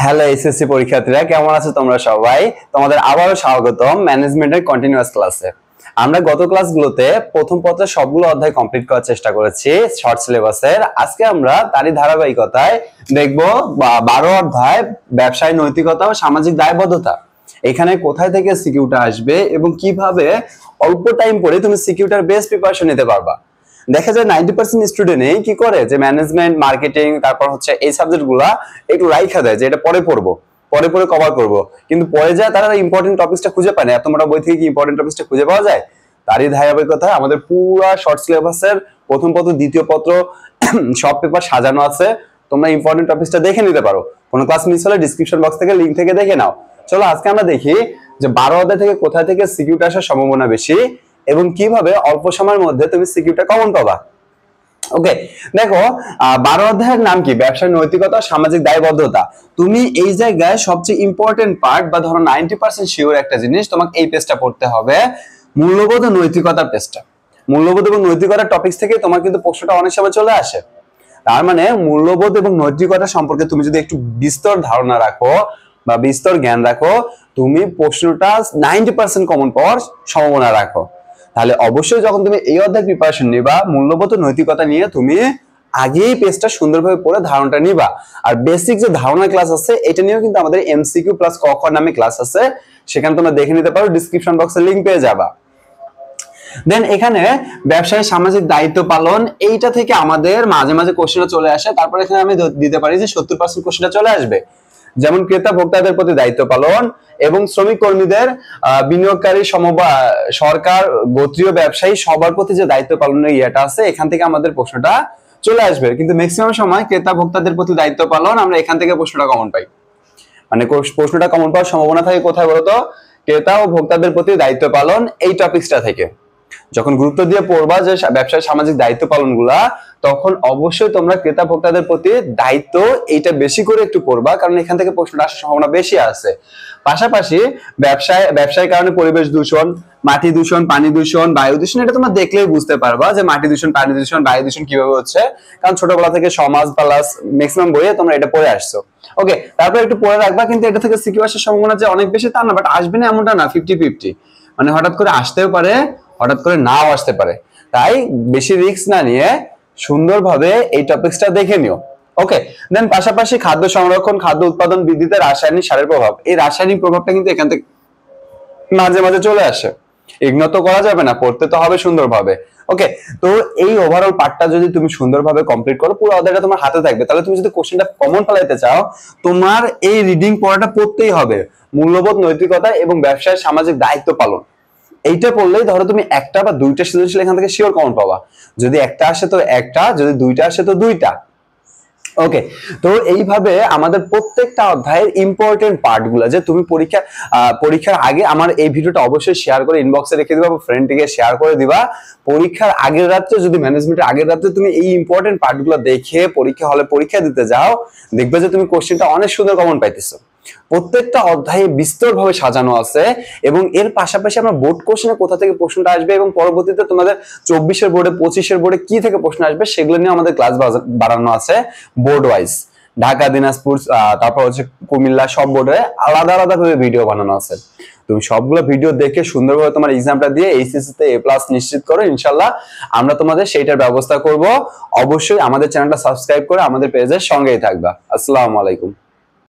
Hello SSC পরীক্ষার্থীরা, কেমন আছো তোমরা সবাই? তোমাদের আবারও স্বাগতম ম্যানেজমেন্টের কন্টিনিউয়াস ক্লাসে। আমরা গত ক্লাসগুলোতে প্রথম পত্রের সবগুলো অধ্যায় কমপ্লিট করার চেষ্টা করেছি শর্ট সিলেবাসের। আজকে আমরা তারই ধারাবাহিকতায় দেখব 12 অধ্যায় ব্যবসায় নৈতিকতা ও সামাজিক দায়বদ্ধতা। এখানে কোথায় থেকে সিকিউটা আসবে এবং কিভাবে অল্প টাইম পরে তুমি সিকিউটার বেস্ট প্রিপারেশন নিতে পারবা। দেখা যায় 90% স্টুডেন্টই কি করে যে ম্যানেজমেন্ট, মার্কেটিং, তারপর হচ্ছে এই সাবজেক্টগুলা একটু রাইখা দেয় যে এটা পরে পড়বো, পরে কভার করব, কিন্তু পরে যায় তারা ইম্পর্টেন্ট টপিকসটা খুঁজে পায় না। এত মোটা বই থেকে কি ইম্পর্টেন্ট টপিকসটা খুঁজে পাওয়া যায়? তারই ধারাবাহিকতায় আমাদের পুরো শর্ট সিলেবাসের প্রথম পত্র, দ্বিতীয় পত্র সব পেপার সাজানো আছে। তোমরা ইম্পর্টেন্ট টপিকসটা দেখে নিতে পারো। কোনো ক্লাস মিস হলে ডেসক্রিপশন বক্স থেকে লিংক থেকে দেখে নাও। চলো আজকে আমরা দেখি যে 12 অধ্যায় থেকে কোথা থেকে সিকিউটা আসার সম্ভাবনা বেশি এবং কিভাবে অল্প সময়ের মধ্যে তুমি সিকিউটা কমন পাবা। ওকে, দেখো 12 অধ্যায়ের নাম কি? ব্যবসায় নৈতিকতা, সামাজিক দায়বদ্ধতা। তুমি এই জায়গায় সবচেয়ে ইম্পর্টেন্ট পার্ট বা ধরো 90% শিওর একটা জিনিস তোমাকে এই পেজটা পড়তে হবে, মূল্যবোধ ও নৈতিকতার পেজটা। মূল্যবোধ এবং নৈতিকতার টপিকস থেকে তোমার কিন্তু প্রশ্নটা অনেক সময় চলে আসে। তার মানে মূল্যবোধ এবং নৈতিকতা সম্পর্কে তুমি যদি একটু বিস্তর ধারণা রাখো বা বিস্তর জ্ঞান রাখো, তুমি প্রশ্নটা 90% কমন পাওয়ার সম্ভাবনা রাখো। তাহলে অবশ্যই যখন তুমি এই অধ্যায় প্রিপারেশন নিবা, মূল্যবোধ ও নৈতিকতা নিয়ে তুমি আগেই পেজটা সুন্দরভাবে পড়ে ধারণাটা নিবা। আর বেসিক যে ধারণা ক্লাস আছে এটা নিয়েও কিন্তু আমাদের এমসিকিউ প্লাস ক খ নামে ক্লাস আছে, সেখানে তোমরা দেখে নিতে পারো, ডেসক্রিপশন বক্সে লিংক পেয়ে যাবা। দেন এখানে ব্যবসায় সামাজিক দায়িত্ব পালন, এইটা থেকে আমাদের মাঝে মাঝে কোশ্চেনটা চলে আসে। তারপর এখানে আমি দিতে পারি যে 70% কোশ্চেনটা চলে আসবে, যেমন ক্রেতা ভোক্তাদের প্রতি দায়িত্ব পালন এবং শ্রমিক কর্মীদের, বিনিয়োগকারী, সরকার, গোত্রীয় ব্যবসায়ী সবার প্রতি যে দায়িত্ব পালনের ইয়েটা আছে, এখান থেকে আমাদের প্রশ্নটা চলে আসবে। কিন্তু ম্যাক্সিমাম সময় ক্রেতা ভোক্তাদের প্রতি দায়িত্ব পালন আমরা এখান থেকে প্রশ্নটা কমন পাই। মানে প্রশ্নটা কমন পাওয়ার সম্ভাবনা থাকে কোথায় বলতো? ক্রেতা ও ভোক্তাদের প্রতি দায়িত্ব পালন এই টপিকসটা থেকে। যখন গুরুত্ব দিয়ে পড়বা যে ব্যবসায় সামাজিক দায়িত্ব পালন গুলা, তখন অবশ্যই তোমরা ক্রেতা ভোক্তাদের প্রতি দায়িত্ব এইটা বেশি করে একটু পড়বা, কারণ এখান থেকে প্রশ্নটা আসার সম্ভাবনা বেশি আছে। পাশাপাশি ব্যবসায়ের কারণে পরিবেশ দূষণ, মাটি দূষণ, পানি দূষণ, বায়ু দূষণ, এটা তোমরা দেখলেই বুঝতে পারবা যে মাটি দূষণ, পানি দূষণ, বায়ু দূষণ কিভাবে হচ্ছে, কারণ ছোটবেলা থেকে সমাজ প্লাস ম্যাক্সিমাম বইয়ে তোমরা এটা পড়ে আসছো। ওকে, তারপর একটু পড়ে রাখবা, কিন্তু এটা থেকে সিকিউ আসার সম্ভাবনা যে অনেক বেশি তা না, বাট আসবে না এমনটা না, 50-50। মানে হঠাৎ করে আসতেও পারে, হঠাৎ করে নাও আসতে পারে। তাই বেশি রিস্ক না নিয়ে সুন্দরভাবে এই টপিকসটা দেখে নিও। ওকে, দেন পাশাপাশি খাদ্য সংরক্ষণ, খাদ্য উৎপাদন বৃদ্ধিতে রাসায়নিক সারের প্রভাব। এই রাসায়নিক প্রভাবটা কিন্তু এখান থেকে মাঝে মাঝে চলে আসে, ইগনোর তো করা যাবে না, পড়তে তো হবে সুন্দরভাবে। ওকে, তো এই ওভারঅল পার্টটা যদি তুমি সুন্দরভাবে কমপ্লিট করো, পুরো অধ্যায়টা তোমার হাতে থাকবে। তাহলে তুমি যদি কোশ্চেনটা কমন ফেলাইতে চাও, তোমার এই রিডিং পড়াটা পড়তেই হবে, মূল্যবোধ, নৈতিকতা এবং ব্যবসায় সামাজিক দায়িত্ব পালন। এইটা পড়লেই ধরো তুমি একটা বা দুইটা সৃজনশীল এখান থেকে শিওর কমন পাবা। যদি একটা আসে তো একটা, যদি দুইটা আসে তো দুইটা। ওকে, তো এইভাবে আমাদের প্রত্যেকটা অধ্যায়ের ইম্পর্টেন্ট পার্টগুলো যে তুমি পরীক্ষার আগে আমার এই ভিডিওটা অবশ্যই শেয়ার করে ইনবক্সে রেখে দিবা বা ফ্রেন্ডকে শেয়ার করে দিবা। পরীক্ষার আগের রাত্রে, যদি ম্যানেজমেন্টের আগের রাত্রে তুমি এই ইম্পর্টেন্ট পার্টগুলো দেখে পরীক্ষা হলে পরীক্ষা দিতে যাও, দেখবে যে তুমি কোশ্চেনটা অনেক সুন্দর কমন পাইতেছো। প্রত্যেকটা অধ্যায়ে বিস্তরভাবে সাজানো আছে এবং এর পাশাপাশি আমরা বোর্ড কোশ্চেনে কোথা থেকে প্রশ্নটা আসবে এবং পরবর্তীতে তোমাদের 24-এর বোর্ডে, 25-এর বোর্ডে কি থেকে প্রশ্ন আসবে সেগুলো নিয়ে আমাদের ক্লাস বানানো আছে বোর্ড ওয়াইজ। ঢাকা, দিনাজপুর, তারপর হচ্ছে কুমিল্লা, সব বোর্ডে আলাদা আলাদা ভাবে ভিডিও বানানো আছে। তুমি সবগুলো ভিডিও দেখে সুন্দরভাবে তোমার এক্সামটা দিয়ে এইচএসসি তে A+ নিশ্চিত করো। ইনশাআল্লাহ আমরা তোমাদের সেইটার ব্যবস্থা করব। অবশ্যই আমাদের চ্যানেলটা সাবস্ক্রাইব করে আমাদের পেজের সঙ্গেই থাকবা। আসসালামু আলাইকুম।